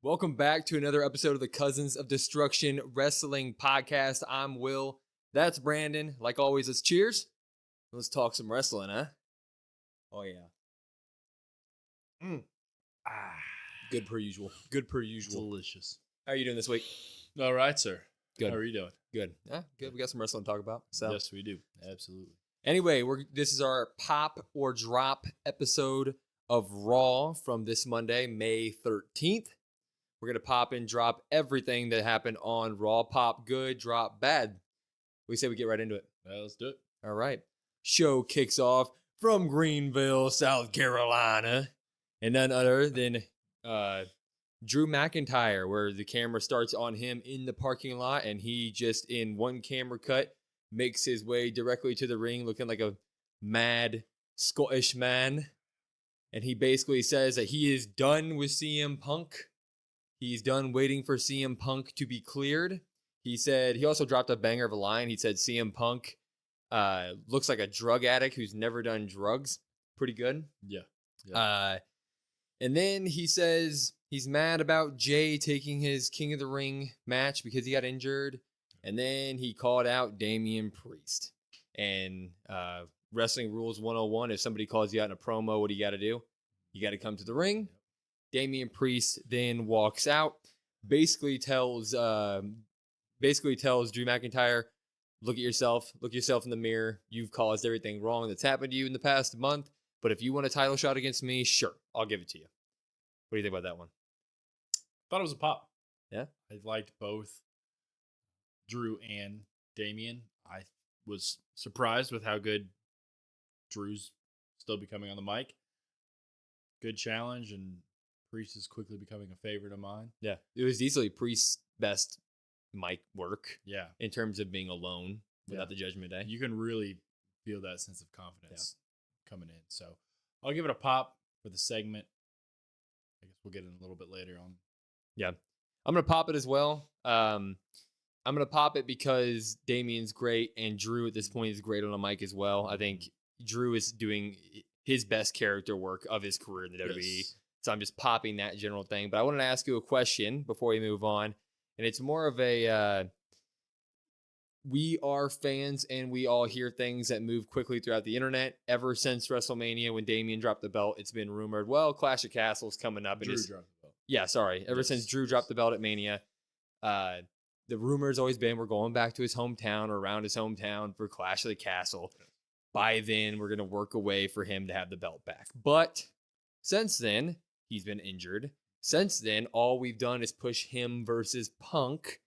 Welcome back to another episode of the Cousins of Destruction Wrestling Podcast. I'm Will. That's Brandon. Like always, let's cheers. Let's talk some wrestling, huh? Oh, yeah. Good per usual. Good per usual. Delicious. How are you doing this week? All right, sir. Good. How are you doing? Good. Good. We got some wrestling to talk about. So Yes, we do. Absolutely. anyway, this is our pop or drop episode of Raw from this Monday, May 13th. We're going to pop and drop everything that happened on Raw. Pop good, drop bad. We say we get right into it. Well, let's do it. All right. Show kicks off from Greenville, South Carolina. And none other than Drew McIntyre, where the camera starts on him in the parking lot. And he just, in one camera cut, makes his way directly to the ring looking like a mad Scottish man. And he basically says that he is done with CM Punk. He's done waiting for CM Punk to be cleared. He said, he also dropped a banger of a line. He said CM Punk looks like a drug addict who's never done drugs. Pretty good. Yeah. And then he says he's mad about Jay taking his King of the Ring match because he got injured. And then he called out Damian Priest. And Wrestling Rules 101, if somebody calls you out in a promo, what do you got to do? You got to come to the ring. Damian Priest then walks out, basically tells Drew McIntyre, look yourself in the mirror. You've caused everything wrong that's happened to you in the past month. But if you want a title shot against me, sure, I'll give it to you. What do you think about that one? Thought it was a pop. Yeah? I liked both Drew and Damian. I was surprised with how good Drew's still becoming on the mic. Good challenge, and Priest is quickly becoming a favorite of mine. Yeah. It was easily Priest's best mic work Yeah. in terms of being alone without the Judgment Day. You can really feel that sense of confidence coming in. So I'll give it a pop for the segment. I guess we'll get in a little bit later on. Yeah. I'm going to pop it as well. I'm going to pop it because Damian's great and Drew at this point is great on a mic as well. I think Drew is doing his best character work of his career in the WWE. Yes. So I'm just popping that general thing. But I wanted to ask you a question before we move on. And it's more of a, we are fans and we all hear things that move quickly throughout the internet. Ever since WrestleMania, when Damian dropped the belt, it's been rumored, well, Clash of Castles coming up. Drew dropped the belt. Yeah, sorry. Ever since Drew dropped the belt at Mania, the rumor's always been we're going back to his hometown or around his hometown for Clash of the Castle. By then, we're going to work a way for him to have the belt back. But since then, he's been injured. Since then, all we've done is push him versus Punk.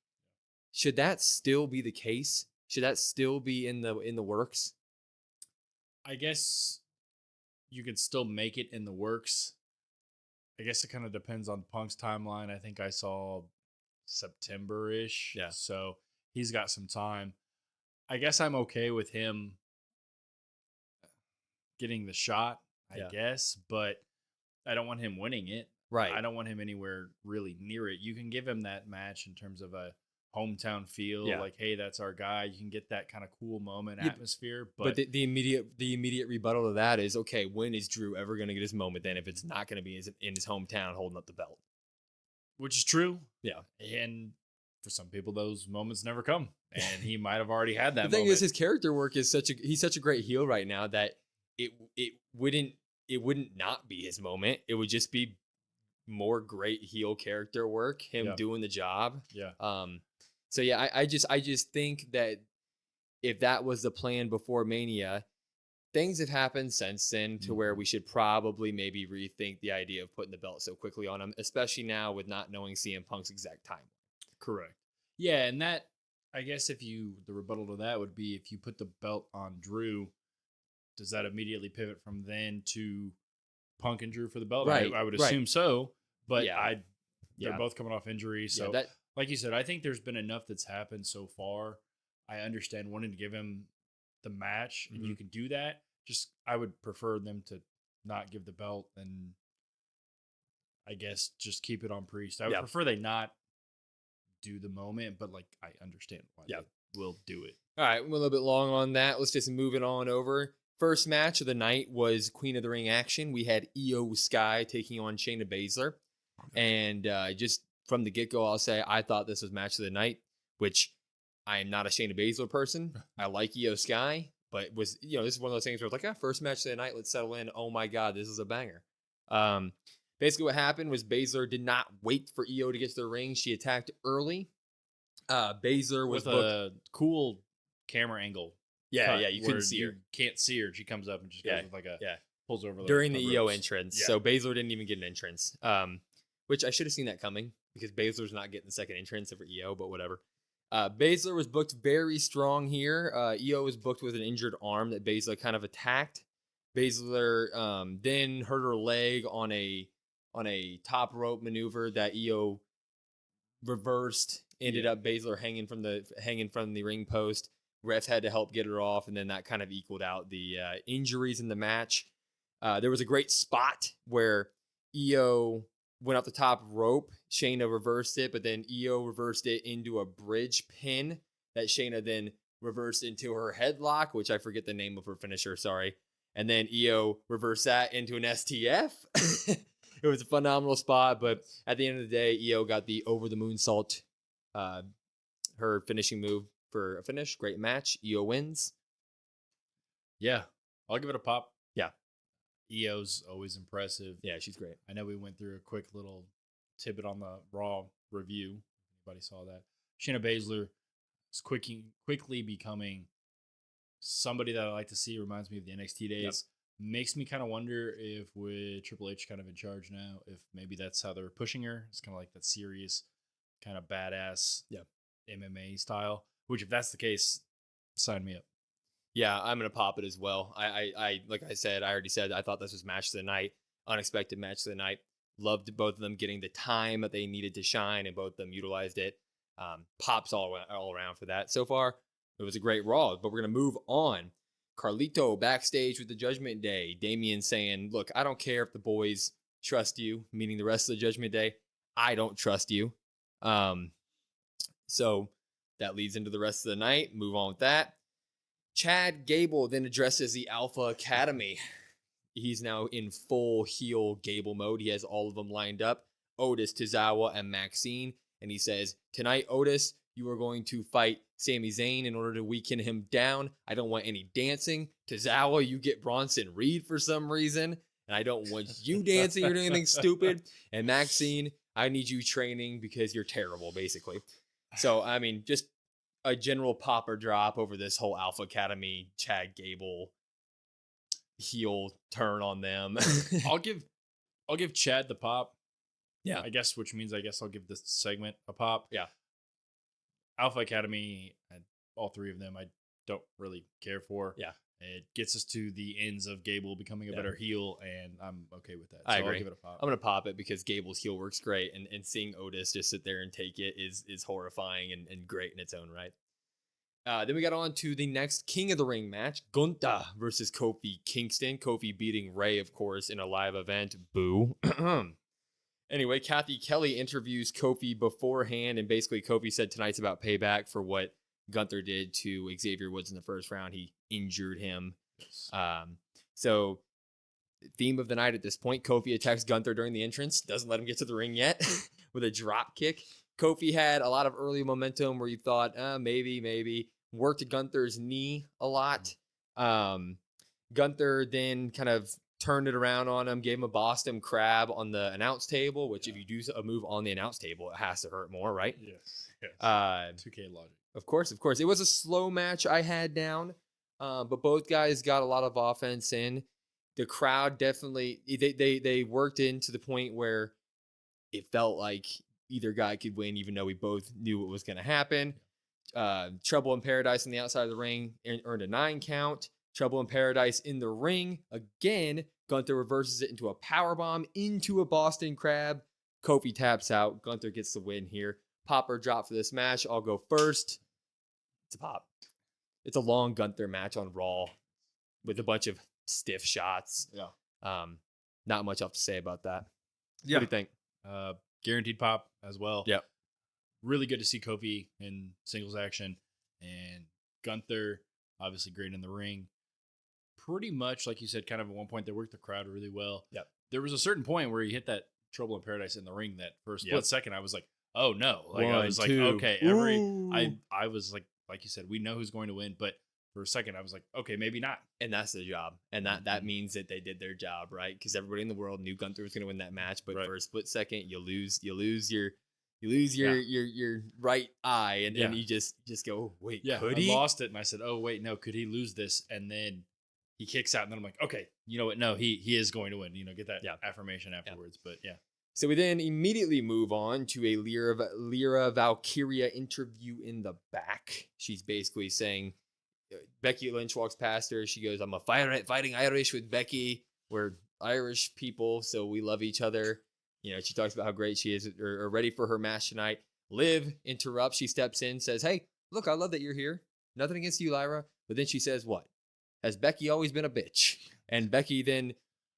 Should that still be the case? Should that still be in the works? I guess you could still make it in the works. I guess it kind of depends on Punk's timeline. I think I saw September-ish. Yeah. So he's got some time. I guess I'm okay with him getting the shot, I guess, but I don't want him winning it. Right. I don't want him anywhere really near it. You can give him that match in terms of a hometown feel, like, hey, that's our guy. You can get that kind of cool moment atmosphere. But the immediate rebuttal to that is, okay, when is Drew ever going to get his moment then if it's not going to be in his hometown holding up the belt? Which is true. Yeah. And for some people, those moments never come. And he might have already had that The thing moment. is, his character work is he's such a great heel right now that it wouldn't not be his moment. It would just be more great heel character work, him doing the job. Yeah. So yeah, I just think that if that was the plan before Mania, things have happened since then to where we should probably maybe rethink the idea of putting the belt so quickly on him, especially now with not knowing CM Punk's exact time. Correct. Yeah, and that, I guess the rebuttal to that would be if you put the belt on Drew, does that immediately pivot from then to Punk and Drew for the belt? Right. I would assume so, but they're both coming off injuries. So like you said, I think there's been enough that's happened so far. I understand wanting to give him the match, and you can do that. Just I would prefer them to not give the belt and I guess just keep it on Priest. I would prefer they not do the moment, but like I understand why they will do it. All right, we're a little bit long on that. Let's just move it on over. First match of the night was Queen of the Ring action. We had Io Sky taking on Shayna Baszler. And just from the get-go, I'll say I thought this was match of the night, which I am not a Shayna Baszler person. I like Io Sky, but this is one of those things where it's like, first match of the night, let's settle in. Oh my God, this is a banger. Basically what happened was Baszler did not wait for Io to get to the ring. She attacked early. Baszler was with a cool camera angle. Yeah, you couldn't see her. Can't see her. She comes up and just goes with like a pulls over during the Io entrance. Yeah. So Baszler didn't even get an entrance, which I should have seen that coming because Baszler's not getting the second entrance for Io, but whatever. Baszler was booked very strong here. Io was booked with an injured arm that Baszler kind of attacked. Baszler then hurt her leg on a top rope maneuver that Io reversed. Ended up Baszler hanging from the ring post. Refs had to help get her off, and then that kind of equaled out the injuries in the match. There was a great spot where Io went up the top rope. Shayna reversed it, but then Io reversed it into a bridge pin that Shayna then reversed into her headlock, which I forget the name of her finisher, sorry. And then Io reversed that into an STF. It was a phenomenal spot, but at the end of the day, Io got the over the moonsault, her finishing move for a finish. Great match. Io wins. Yeah, I'll give it a pop. Yeah. Io's always impressive. Yeah, she's great. I know we went through a quick little tidbit on the Raw review. Anybody saw that? Shayna Baszler is quickly becoming somebody that I like to see. Reminds me of the NXT days. Yep. Makes me kind of wonder if with Triple H kind of in charge now, if maybe that's how they're pushing her. It's kind of like that serious, kind of badass MMA style. Which, if that's the case, sign me up. Yeah, I'm gonna pop it as well. I like I said, I already said I thought this was match of the night, unexpected match of the night. Loved both of them getting the time that they needed to shine, and both of them utilized it. Pops all around for that. So far, it was a great Raw, but we're gonna move on. Carlito backstage with the Judgment Day. Damian saying, "Look, I don't care if the boys trust you," meaning the rest of the Judgment Day. I don't trust you. So that leads into the rest of the night. Move on with that. Chad Gable then addresses the Alpha Academy. He's now in full heel Gable mode. He has all of them lined up. Otis, Tozawa, and Maxine. And he says, "Tonight, Otis, you are going to fight Sami Zayn in order to weaken him down. I don't want any dancing. Tozawa, you get Bronson Reed for some reason. And I don't want you dancing or doing anything stupid. And Maxine, I need you training because you're terrible, basically." So, I mean, just a general pop or drop over this whole Alpha Academy, Chad Gable heel turn on them. I'll give Chad the pop. Yeah. I guess, which means I'll give this segment a pop. Yeah. Alpha Academy, and all three of them, I don't really care for. Yeah. It gets us to the ends of Gable becoming a better heel, and I'm okay with that. So I agree. I'll give it a pop. I'm going to pop it because Gable's heel works great, and seeing Otis just sit there and take it is horrifying and great in its own right. Then we got on to the next King of the Ring match, Gunther versus Kofi Kingston. Kofi beating Ray, of course, in a live event. Boo. Anyway, Kathy Kelly interviews Kofi beforehand, and basically Kofi said tonight's about payback for what Gunther did to Xavier Woods in the first round. He injured him. Yes. So theme of the night at this point, Kofi attacks Gunther during the entrance, doesn't let him get to the ring yet with a drop kick. Kofi had a lot of early momentum where you thought, maybe. Worked Gunther's knee a lot. Gunther then kind of turned it around on him, gave him a Boston Crab on the announce table, which if you do a move on the announce table, it has to hurt more, right? Yes. 2K logic. Of course. It was a slow match I had down, but both guys got a lot of offense in. The crowd definitely, they worked in to the point where it felt like either guy could win, even though we both knew what was going to happen. Trouble in Paradise on the outside of the ring earned a 9 count. Trouble in Paradise in the ring. Again, Gunther reverses it into a powerbomb into a Boston Crab. Kofi taps out. Gunther gets the win here. Pop or drop for this match. I'll go first. It's a pop. It's a long Gunther match on Raw with a bunch of stiff shots. Yeah. Not much else to say about that. Yeah. What do you think? Guaranteed pop as well. Yep. Really good to see Kofi in singles action, and Gunther obviously great in the ring. Pretty much, like you said, kind of at one point they worked the crowd really well. Yep. There was a certain point where he hit that Trouble in Paradise in the ring that for a split second I was like, oh no. Like I was like, okay, I was like you said, we know who's going to win, but for a second I was like, okay, maybe not. And that's the job. And that means that they did their job, right? Because everybody in the world knew Gunther was going to win that match, but for a split second, you lose your right eye, and then you just go, oh, wait, could he? I lost it, and I said, oh wait, no, could he lose this? And then he kicks out, and then I'm like, okay, you know what? No, he is going to win. Get that affirmation afterwards. But yeah. So we then immediately move on to a Lyra Valkyria interview in the back. She's basically saying, Becky Lynch walks past her. She goes, I'm a fighting Irish with Becky. We're Irish people, so we love each other. She talks about how great she is or ready for her match tonight. Liv interrupts. She steps in, says, hey, look, I love that you're here. Nothing against you, Lyra. But then she says, what? Has Becky always been a bitch? And Becky then,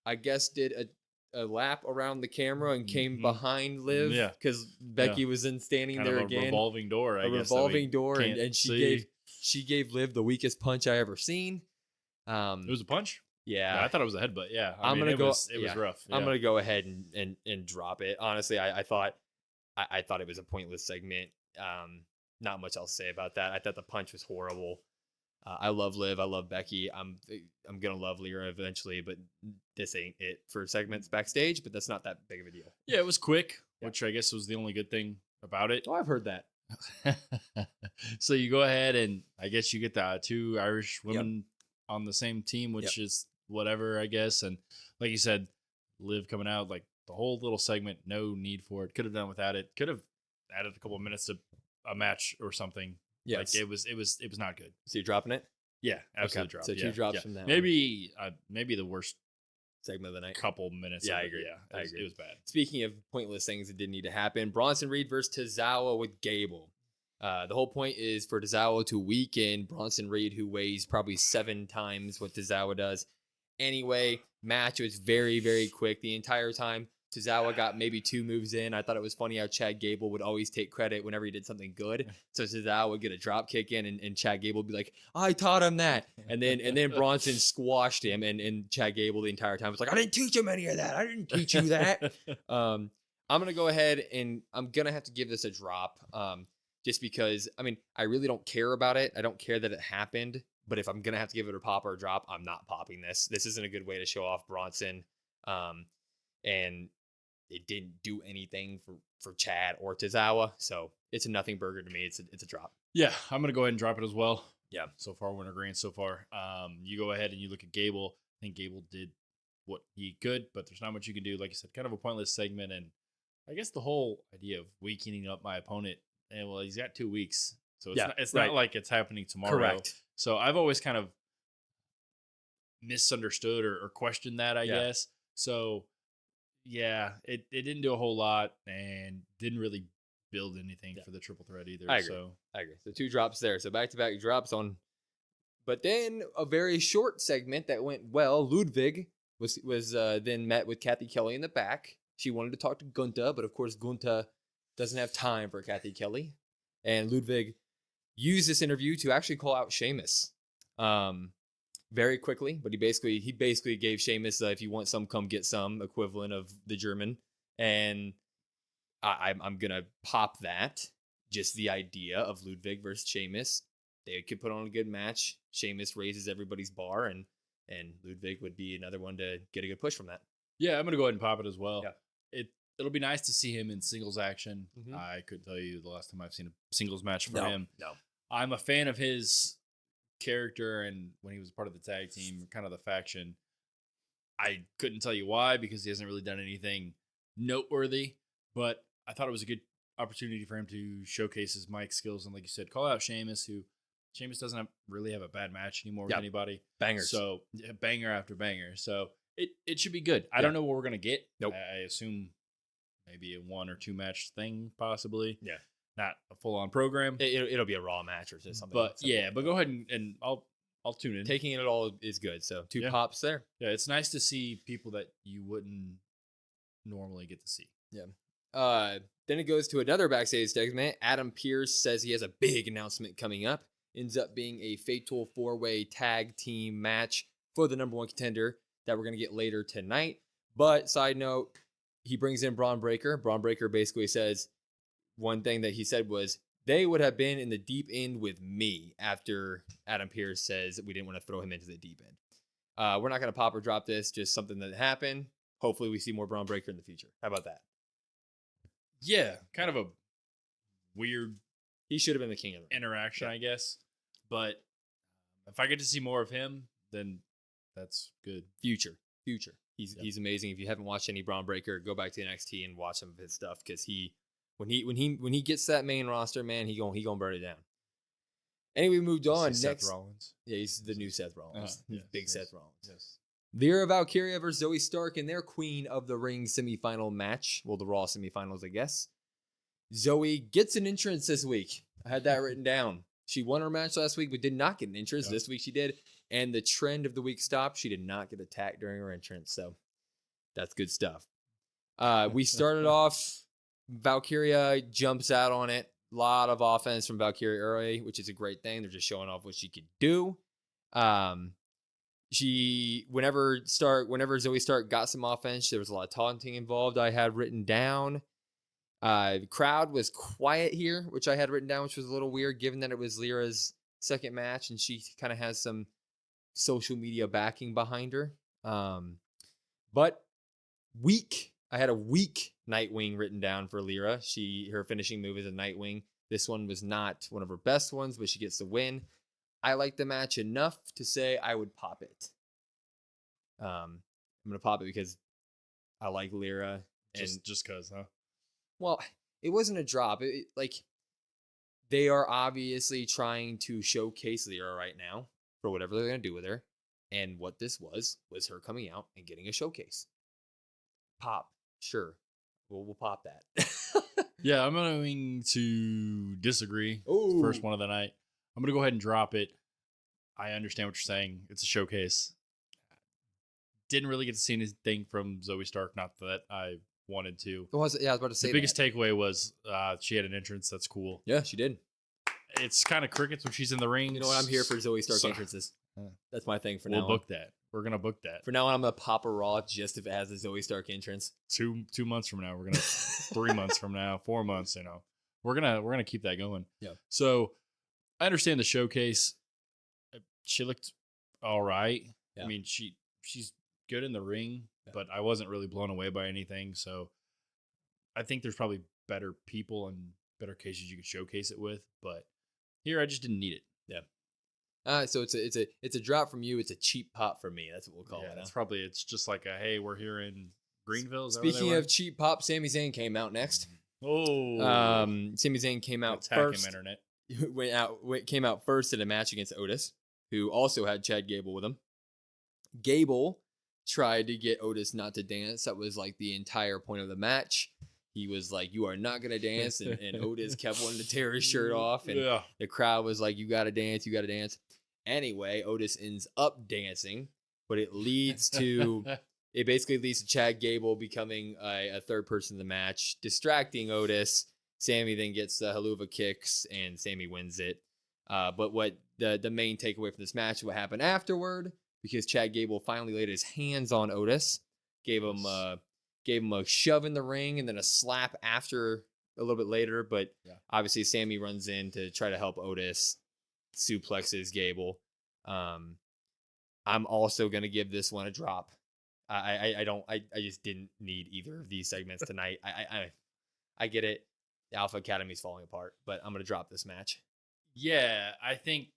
I guess, did a lap around the camera and came behind Liv. Yeah. Because Becky was then standing kind there again. A revolving door, I guess. A revolving door. And she gave Liv the weakest punch I ever seen. It was a punch? Yeah. I thought it was a headbutt. Yeah. It was rough. Yeah. I'm going to go ahead and drop it. Honestly, I thought it was a pointless segment. Not much else to say about that. I thought the punch was horrible. I love Liv. I love Becky. I'm gonna love Lyra eventually, but this ain't it for segments backstage. But that's not that big of a deal. Yeah, it was quick, which I guess was the only good thing about it. Oh, I've heard that. So you go ahead and I guess you get the two Irish women on the same team, which is whatever, I guess. And like you said, Liv coming out, like the whole little segment, no need for it. Could have done without it. Could have added a couple of minutes to a match or something. Yes. Like it was not good. So you're dropping it? Yeah, absolutely. Drop. So two drops from that. Maybe the worst segment of the night. Couple minutes. Yeah, I agree. Yeah, I agree. It was bad. Speaking of pointless things that didn't need to happen, Bronson Reed versus Tozawa with Gable. The whole point is for Tozawa to weaken Bronson Reed, who weighs probably 7 times what Tozawa does. Anyway, match was very, very quick the entire time. Tozawa got maybe 2 moves in. I thought it was funny how Chad Gable would always take credit whenever he did something good. So Tozawa would get a drop kick in, and Chad Gable would be like, I taught him that. And then Bronson squashed him, and Chad Gable the entire time was like, I didn't teach him any of that. I didn't teach you that. I'm going to go ahead and I'm going to have to give this a drop just because, I really don't care about it. I don't care that it happened. But if I'm going to have to give it a pop or a drop, I'm not popping this. This isn't a good way to show off Bronson. And it didn't do anything for Chad or Tozawa. So it's a nothing burger to me. It's a drop. Yeah, I'm going to go ahead and drop it as well. Yeah. So far, we're in agreement so far. You go ahead and you look at Gable. I think Gable did what he could, but there's not much you can do. Like you said, kind of a pointless segment. And I guess the whole idea of weakening up my opponent, and well, he's got 2 weeks. So it's not like it's happening tomorrow. Correct. So I've always kind of misunderstood or questioned that, I guess. So yeah, it didn't do a whole lot and didn't really build anything for the triple threat either. I agree. So 2 drops there. So back-to-back drops on. But then a very short segment that went well. Ludwig was then met with Kathy Kelly in the back. She wanted to talk to Gunther, but of course Gunther doesn't have time for Kathy Kelly. And Ludwig used this interview to actually call out Sheamus very quickly, but he basically gave Sheamus if you want some, come get some equivalent of the German. And I'm gonna pop that. Just the idea of Ludwig versus Sheamus, they could put on a good match. Sheamus raises everybody's bar, and Ludwig would be another one to get a good push from that. Yeah, I'm gonna go ahead and pop it as well. Yeah. It'll be nice to see him in singles action. Mm-hmm. I couldn't tell you the last time I've seen a singles match for him. No. I'm a fan of his character, and when he was part of the tag team, kind of the faction. I couldn't tell you why, because he hasn't really done anything noteworthy, but I thought it was a good opportunity for him to showcase his mic skills, and like you said, call out Sheamus, who Sheamus doesn't really have a bad match anymore with anybody. Bangers. So banger after banger. So it should be good. I don't know what we're going to get. Nope. I assume maybe a 1 or 2 match thing, possibly. Yeah. Not a full-on program. It'll be a Raw match or something. But but go ahead and I'll tune in. Taking it all is good. So 2 pops there. Yeah, it's nice to see people that you wouldn't normally get to see. Yeah. Then it goes to another backstage segment. Adam Pearce says he has a big announcement coming up. Ends up being a fatal 4-way tag team match for the number 1 contender that we're going to get later tonight. But side note, he brings in Braun Breaker. Braun Breaker basically says, one thing that he said was they would have been in the deep end with me after Adam Pearce says we didn't want to throw him into the deep end. We're not going to pop or drop this, just something that happened. Hopefully we see more Braun Breaker in the future. How about that? Yeah, kind of a weird He should have been the king of the interaction, I guess. But if I get to see more of him, then that's good. Future. He's amazing. If you haven't watched any Braun Breaker, go back to NXT and watch some of his stuff because when he gets that main roster, man, he gonna burn it down. Anyway, we moved on. Next, Seth Rollins. Yeah, he's the new Seth Rollins. Yes. Seth Rollins. Yes. Lyra Valkyria versus Zoe Stark in their Queen of the Ring semifinal match. Well, the Raw semifinals, I guess. Zoe gets an entrance this week. I had that written down. She won her match last week, but did not get an entrance. This week she did. And the trend of the week stopped. She did not get attacked during her entrance. So that's good stuff. We started off, Valkyria jumps out on it. A lot of offense from Valkyria early, which is a great thing. They're just showing off what she could do. Whenever Zoe Stark got some offense, there was a lot of taunting involved. I had written down. The crowd was quiet here, which I had written down, which was a little weird given that it was Lyra's second match and she kind of has some social media backing behind her. But weak. I had a weak Nightwing written down for Lyra. Her finishing move is a Nightwing. This one was not one of her best ones, but she gets the win. I like the match enough to say I would pop it. I'm gonna pop it because I like Lyra. Just cause, huh? Well, it wasn't a drop. They are obviously trying to showcase Lyra right now for whatever they're gonna do with her. And what this was her coming out and getting a showcase. Pop. Sure. We'll pop that. Yeah, I'm going to disagree. Ooh. First one of the night. I'm going to go ahead and drop it. I understand what you're saying. It's a showcase. Didn't really get to see anything from Zoe Stark. Not that I wanted to. I was about to say the biggest takeaway was she had an entrance. That's cool. Yeah, she did. It's kind of crickets when she's in the ring. You know what? I'm here for Zoe Stark entrances. That's my thing for now. We'll book that. We're gonna book that. For now on, I'm gonna pop a Raw just if it has a Zoe Stark entrance. 2 months from now, we're gonna 3 months from now, 4 months. We're gonna keep that going. Yeah. So I understand the showcase. She looked all right. Yeah. I mean, she's good in the ring, but I wasn't really blown away by anything. So I think there's probably better people and better cases you could showcase it with. But here, I just didn't need it. Yeah. So it's a drop from you. It's a cheap pop for me. That's what we'll call it. It's just like a, hey, we're here in Greenville. Speaking of cheap pop, Sami Zayn came out next. Oh, Sami Zayn came out first. Internet. Came out first in a match against Otis, who also had Chad Gable with him. Gable tried to get Otis not to dance. That was like the entire point of the match. He was like, "You are not gonna dance," and Otis kept wanting to tear his shirt off, and the crowd was like, "You gotta dance, you gotta dance." Anyway, Otis ends up dancing, but it basically leads to Chad Gable becoming a third person in the match, distracting Otis. Sami then gets the Helluva Kicks, and Sami wins it. But what the main takeaway from this match, what happened afterward, because Chad Gable finally laid his hands on Otis, gave him a shove in the ring and then a slap after a little bit later. But obviously Sami runs in to try to help Otis, suplexes Gable. I'm also going to give this one a drop. I just didn't need either of these segments tonight. I get it. The Alpha Academy's falling apart, but I'm going to drop this match. Yeah, I think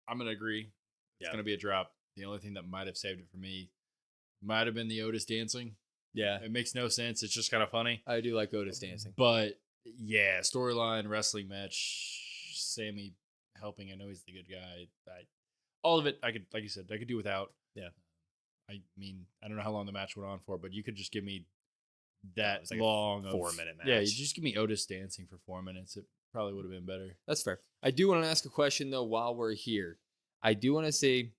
I'm going to agree. It's going to be a drop. The only thing that might have saved it for me might have been the Otis dancing. Yeah. It makes no sense. It's just kind of funny. I do like Otis dancing. But yeah, storyline, wrestling match, Sami helping. I know he's the good guy. All of it, I could, like you said, I could do without. Yeah. I mean, I don't know how long the match went on for, but you could just give me that like long 4-minute match. Yeah, you just give me Otis dancing for 4 minutes. It probably would have been better. That's fair. I do want to ask a question though while we're here. I do want to say,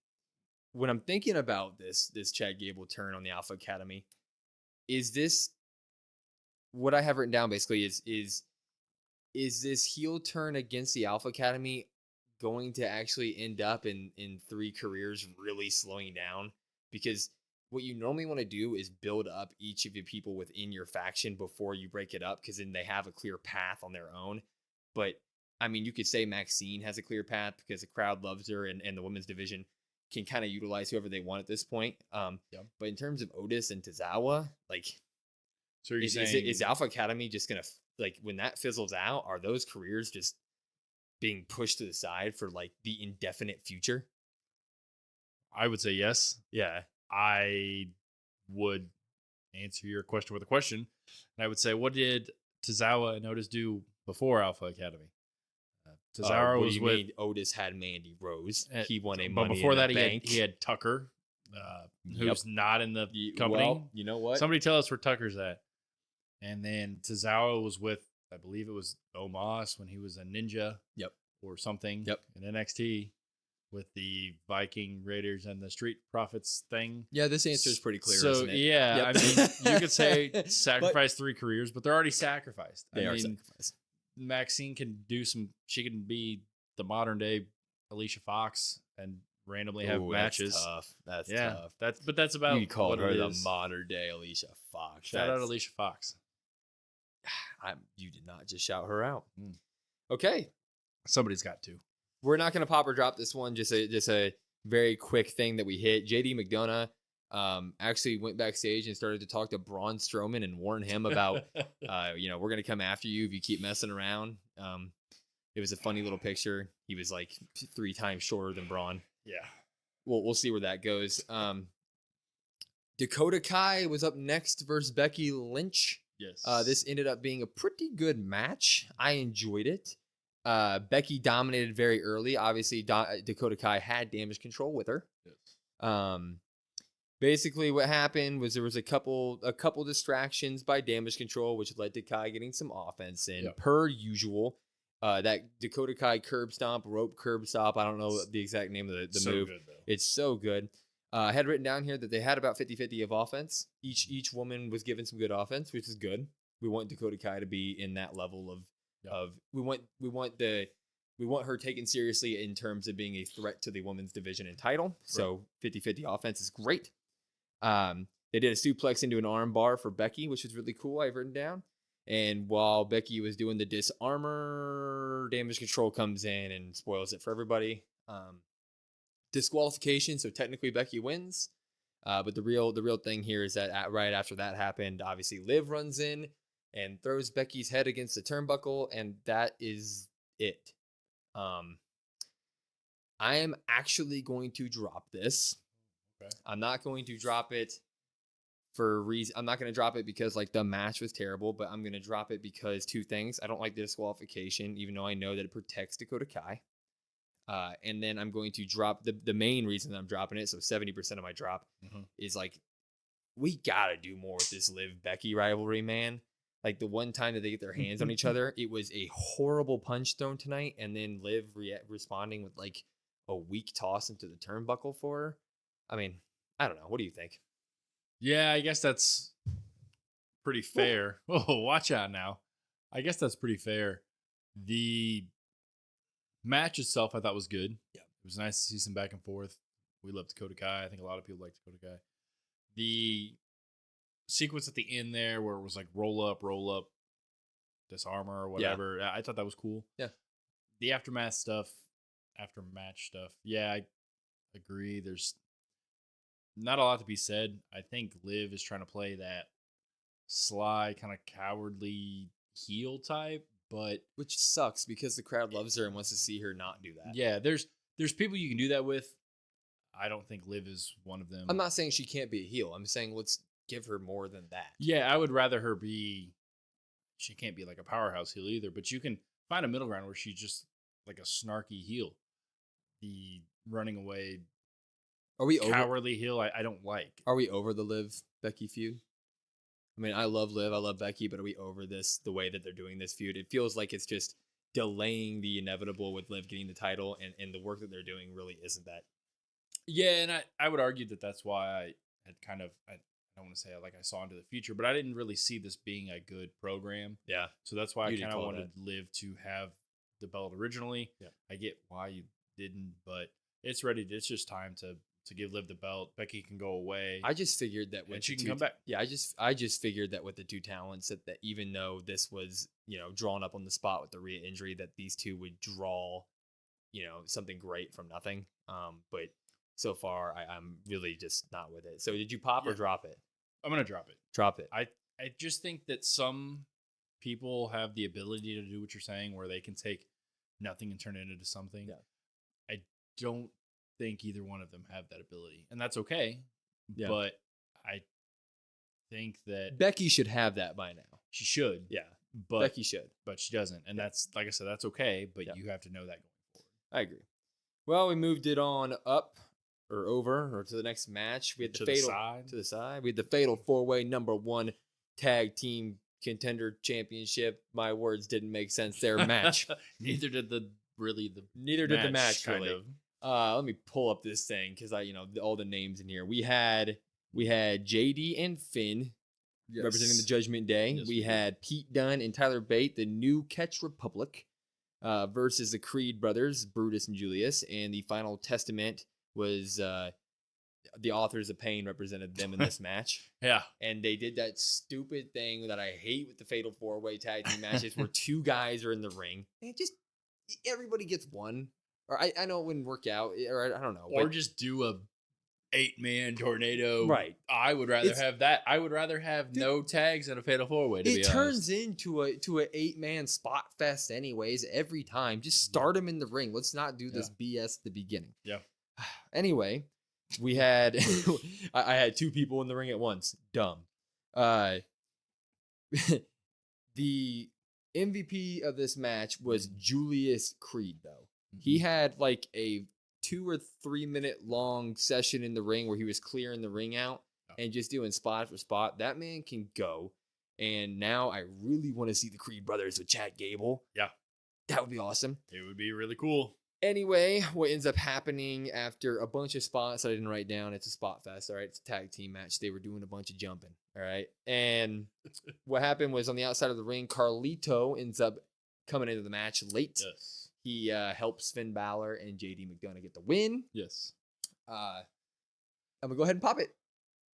when I'm thinking about this Chad Gable turn on the Alpha Academy, is this what I have written down basically is this heel turn against the Alpha Academy going to actually end up in 3 careers really slowing down? Because what you normally want to do is build up each of the people within your faction before you break it up, because then they have a clear path on their own. But I mean, you could say Maxine has a clear path because the crowd loves her, and the women's division can kind of utilize whoever they want at this point. But in terms of Otis and Tozawa, like, so is Alpha Academy just gonna, like, when that fizzles out, are those careers just being pushed to the side for like the indefinite future? I would say yes. Yeah. I would answer your question with a question. And I would say, what did Tozawa and Otis do before Alpha Academy? Tozawa was with Otis had Mandy Rose. He won a Money but before in that, the Bank. he had Tucker, who's not in the company. Well, you know what? Somebody tell us where Tucker's at. And then Tozawa was with, I believe it was Omos when he was a ninja. Yep. Or something. Yep. In NXT with the Viking Raiders and the Street Profits thing. Yeah, this answer is pretty clear. So isn't it? yeah, Yep. I mean, you could say sacrifice 3 careers, but they're already sacrificed. They are sacrificed. Maxine can do some. She can be the modern day Alicia Fox and randomly have matches. That's tough. That's tough. That's about. You called what her it the is. modern day Alicia Fox. Shout out Alicia Fox. You did not just shout her out. Okay, somebody's got to. We're not going to pop or drop this one. Just a very quick thing that we hit. JD McDonough actually went backstage and started to talk to Braun Strowman and warn him about, we're going to come after you if you keep messing around. It was a funny little picture. He was like 3 times shorter than Braun. Yeah. We'll see where that goes. Dakota Kai was up next versus Becky Lynch. Yes. This ended up being a pretty good match. I enjoyed it. Becky dominated very early. Obviously, Dakota Kai had damage control with her. Yes. Basically, what happened was there was a couple distractions by damage control, which led to Kai getting some offense in. Yep. Per usual. That Dakota Kai rope curb stomp. I don't know the exact name of the move. Good, it's so good. I had written down here that they had about 50-50 of offense. Each woman was given some good offense, which is good. We want Dakota Kai to be in that level of we want her taken seriously in terms of being a threat to the women's division and title. So 50-50 offense is great. They did a suplex into an arm bar for Becky, which was really cool. I've written down. And while Becky was doing the disarmor, damage control comes in and spoils it for everybody. Disqualification, so technically Becky wins. But the real thing here is that right after that happened, obviously Liv runs in and throws Becky's head against the turnbuckle, and that is it. I am actually going to drop this. Okay. I'm not going to drop it for a reason. I'm not going to drop it because like the match was terrible, but I'm going to drop it because 2 things. I don't like the disqualification, even though I know that it protects Dakota Kai. And then I'm going to drop the main reason that I'm dropping it. So 70% of my drop is like, we got to do more with this Liv Becky rivalry, man. Like the one time that they get their hands on each other, it was a horrible punch thrown tonight. And then Liv responding with like a weak toss into the turnbuckle for her. I mean, I don't know. What do you think? Yeah, I guess that's pretty fair. Oh, watch out now. I guess that's pretty fair. The match itself, I thought was good. Yeah, it was nice to see some back and forth. We love Dakota Kai. I think a lot of people like Dakota Kai. The sequence at the end there where it was like roll up, disarmor or whatever. Yeah. I thought that was cool. Yeah. The aftermath stuff, after-match stuff. Yeah, I agree. There's not a lot to be said. I think Liv is trying to play that sly, kind of cowardly heel type, but which sucks because the crowd loves her and wants to see her not do that. Yeah, there's people you can do that with. I don't think Liv is one of them. I'm not saying she can't be a heel. I'm saying let's give her more than that. Yeah, I would rather her be. She can't be like a powerhouse heel either, but you can find a middle ground where she's just like a snarky heel. The running away, cowardly heel, I don't like. Are we over the Liv Becky feud? I mean, I love Liv, I love Becky, but are we over this, the way that they're doing this feud? It feels like it's just delaying the inevitable with Liv getting the title, and the work that they're doing really isn't that. Yeah, and I would argue that that's why I had kind of, I don't want to say like I saw into the future, but I didn't really see this being a good program. Yeah. So that's why I kind of wanted Liv to have the belt originally. Yeah. I get why you didn't, but it's ready. It's just time to to give Liv the belt. Becky can go away. I just figured that when she can come back. Yeah, I just figured that with the two talents that even though this was, drawn up on the spot with the Rhea injury, that these two would draw, something great from nothing. But so far I'm really just not with it. So did you pop or drop it? I'm gonna drop it. Drop it. I just think that some people have the ability to do what you're saying, where they can take nothing and turn it into something. Yeah. I don't think either one of them have that ability, and that's okay. Yeah. But I think that Becky should have that by now. She should. Yeah. But Becky should. But she doesn't. And that's, like I said, that's okay, but you have to know that going forward. I agree. Well, we moved it on up or over or to the next match. We had the fatal to the side. We had the fatal 4-way #1 tag team contender championship. My words didn't make sense there. Match. Neither did the match kind really. of. Let me pull up this thing because all the names in here. We had JD and Finn representing the Judgment Day. Yes, we had Pete Dunne and Tyler Bate, the New Catch Republic, versus the Creed brothers, Brutus and Julius. And the Final Testament was the Authors of Pain represented them in this match. Yeah. And they did that stupid thing that I hate with the Fatal 4-Way tag team matches where two guys are in the ring. And just everybody gets one. Or I know it wouldn't work out. Or I don't know. Or just do a 8-man tornado. Right. I would rather have that. I would rather have no tags and a fatal 4-way. It turns into a 8-man spot fest anyways every time. Just start them in the ring. Let's not do this BS at the beginning. Yeah. Anyway, we had I had two people in the ring at once. Dumb. The MVP of this match was Julius Creed, though. He had like a 2 or 3 minute long session in the ring where he was clearing the ring out and just doing spot for spot. That man can go. And now I really want to see the Creed brothers with Chad Gable. Yeah. That would be awesome. It would be really cool. Anyway, what ends up happening after a bunch of spots I didn't write down, it's a spot fest, all right? It's a tag team match. They were doing a bunch of jumping, all right? And what happened was on the outside of the ring, Carlito ends up coming into the match late. Yes. He helps Finn Balor and JD McDonough get the win. Yes. I'm going to go ahead and pop it.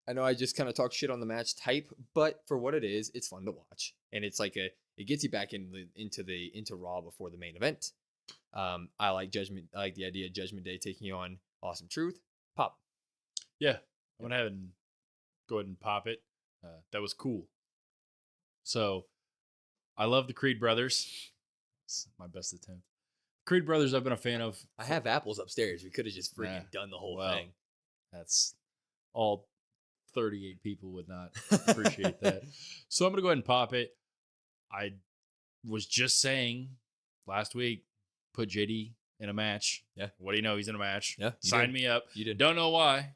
I know I just kind of talk shit on the match type, but for what it is, it's fun to watch. And it's like it gets you back into Raw before the main event. I like the idea of Judgment Day taking you on Awesome Truth. Pop. Yeah. I'm going to go ahead and pop it. That was cool. So I love the Creed brothers. It's my best attempt. Creed brothers I've been a fan of. I have apples upstairs. We could have just freaking done the whole thing. That's all 38 people would not appreciate that. So I'm going to go ahead and pop it. I was just saying last week, put JD in a match. Yeah. What do you know? He's in a match. Yeah. Sign me up. You did. Don't know why,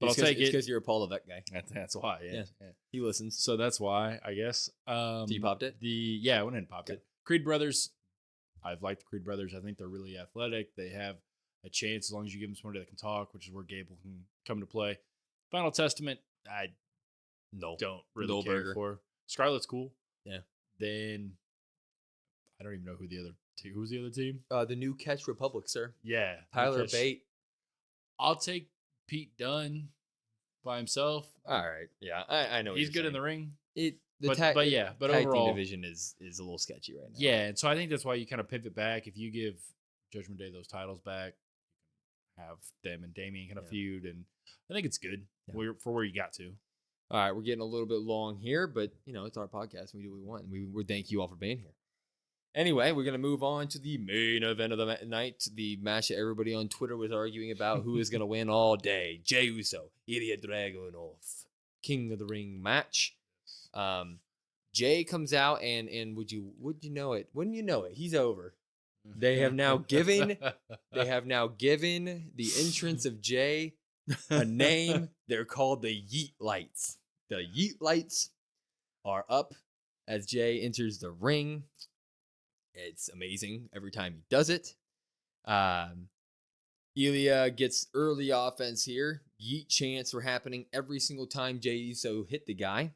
but I'll take it. It's because you're a Paul Levesque guy. That's why. Yeah. He listens. So that's why, I guess. So you popped it? I went ahead and popped it. Creed brothers. I've liked the Creed brothers. I think they're really athletic. They have a chance as long as you give them somebody that can talk, which is where Gable can come to play. Final Testament, I don't really care for. Scarlett's cool. Yeah. Then I don't even know who's the other team? The New Catch Republic, sir. Yeah. Tyler Bate. I'll take Pete Dunne by himself. All right. Yeah, I know. He's good in the ring. But tag overall, team division is a little sketchy right now. Yeah, and so I think that's why you kind of pivot back. If you give Judgment Day those titles back, you can have them and Damian kind of feud, and I think it's good for where you got to. All right, we're getting a little bit long here, but it's our podcast. We do what we want. We thank you all for being here. Anyway, we're gonna move on to the main event of the night, the match that everybody on Twitter was arguing about who is gonna win all day: Jey Uso, Ilya Dragunov, King of the Ring match. Jay comes out and would you know it? Wouldn't you know it? He's over. They have now given the entrance of Jay a name. They're called the Yeet Lights. The Yeet Lights are up as Jay enters the ring. It's amazing every time he does it. Ilya gets early offense here. Yeet chants were happening every single time Jey Uso hit the guy.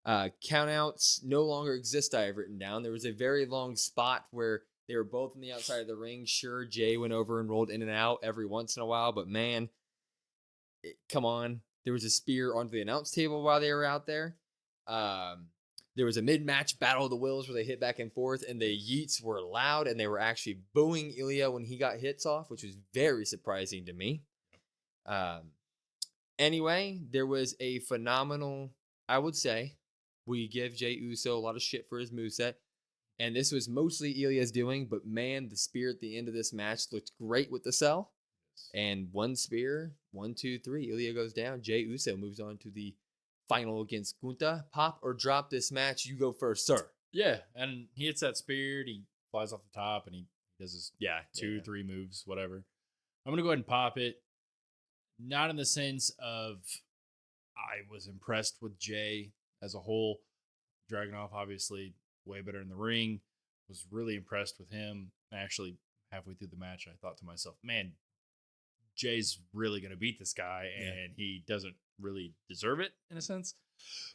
Countouts no longer exist, I have written down. There was a very long spot where they were both on the outside of the ring. Sure, Jay went over and rolled in and out every once in a while, but man, come on. There was a spear onto the announce table while they were out there. There was a mid-match battle of the wills where they hit back and forth, and the yeets were loud, and they were actually booing Ilya when he got hits off, which was very surprising to me. Anyway, there was a phenomenal, I would say, we give Jey Uso a lot of shit for his moveset, and this was mostly Ilya's doing, but man, the spear at the end of this match looked great with the sell. And one spear, 1, 2, 3, Ilya goes down. Jey Uso moves on to the final against Gunther. Pop or drop this match? You go first, sir. Yeah, and he hits that spear, and he flies off the top, and he does his 2-3 moves, whatever. I'm going to go ahead and pop it. Not in the sense of I was impressed with Jey as a whole. Dragunov, obviously, way better in the ring. Was really impressed with him. Actually, halfway through the match, I thought to myself, man, Jay's really going to beat this guy, and he doesn't really deserve it in a sense.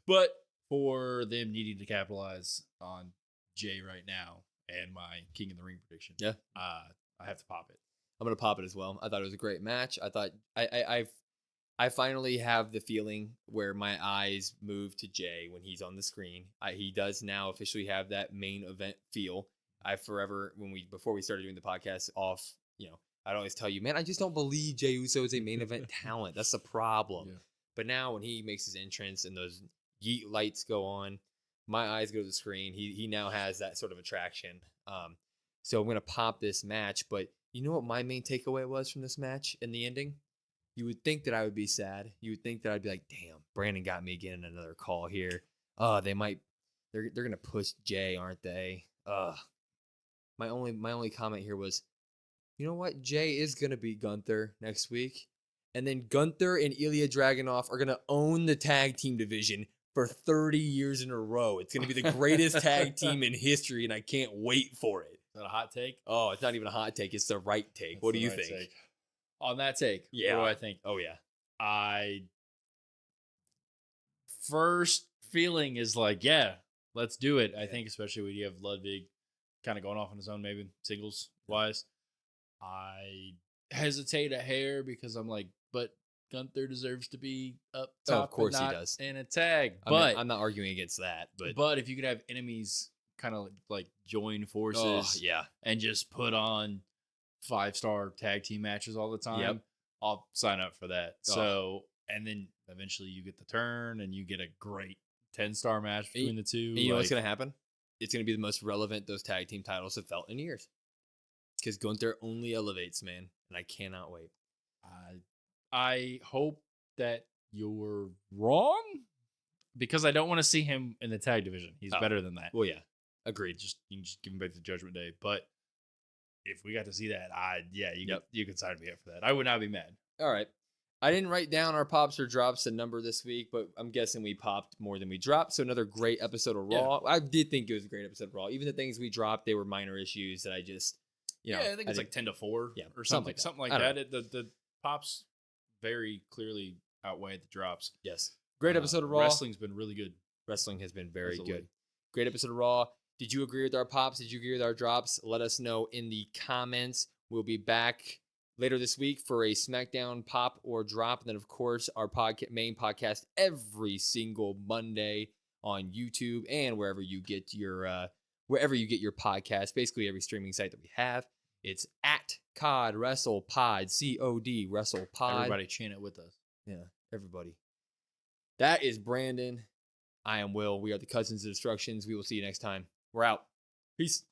But for them needing to capitalize on Jey right now and my King of the Ring prediction, I have to pop it. I'm going to pop it as well. I thought it was a great match. I thought I finally have the feeling where my eyes move to Jey when he's on the screen. He does now officially have that main event feel. Before we started doing the podcast I'd always tell you, man, I just don't believe Jey Uso is a main event talent. That's the problem. Yeah. But now when he makes his entrance and those yeet lights go on, my eyes go to the screen. He now has that sort of attraction. So I'm going to pop this match. But you know what my main takeaway was from this match and the ending? You would think that I would be sad. You would think that I'd be like, damn, Brandon got me getting another call here. They're going to push Jey, aren't they? My only comment here was, you know what? Jey is going to beat Gunther next week. And then Gunther and Ilya Dragunov are going to own the tag team division for 30 years in a row. It's going to be the greatest tag team in history, and I can't wait for it. Is that a hot take? Oh, it's not even a hot take. It's the right take. That's what do you think? Take. On that take, what do I think? Oh, yeah. First feeling is like, yeah, let's do it. I think especially when you have Ludwig kind of going off on his own, maybe singles-wise. I hesitate a hair because I'm like, but Gunther deserves to be up top. Of course he does. In a tag. I'm not arguing against that. But if you could have enemies kind of like join forces and just put on 5-star tag team matches all the time, I'll sign up for that. So, and then eventually you get the turn and you get a great 10-star match between the two. And you know what's going to happen? It's going to be the most relevant those tag team titles have felt in years. Because Gunther only elevates, man, and I cannot wait. I hope that you're wrong because I don't want to see him in the tag division. He's better than that. Well, yeah, agreed. You can just give him back to Judgment Day. But if we got to see that, you could sign me up for that. I would not be mad. All right. I didn't write down our pops or drops a number this week, but I'm guessing we popped more than we dropped. So another great episode of Raw. I did think it was a great episode of Raw. Even the things we dropped, they were minor issues that I just... I think it's like 10-4 or something like that. The pops very clearly outweigh the drops. Yes. Great episode of Raw. Wrestling's been really good. Wrestling has been very good. Great episode of Raw. Did you agree with our pops? Did you agree with our drops? Let us know in the comments. We'll be back later this week for a SmackDown pop or drop. And then, of course, our main podcast every single Monday on YouTube and wherever you get your podcast, basically every streaming site that we have. It's at COD Wrestle Pod, COD Wrestle Pod. Everybody chant it with us. Yeah, everybody. That is Brandon. I am Will. We are the Cousins of Destructions. We will see you next time. We're out. Peace.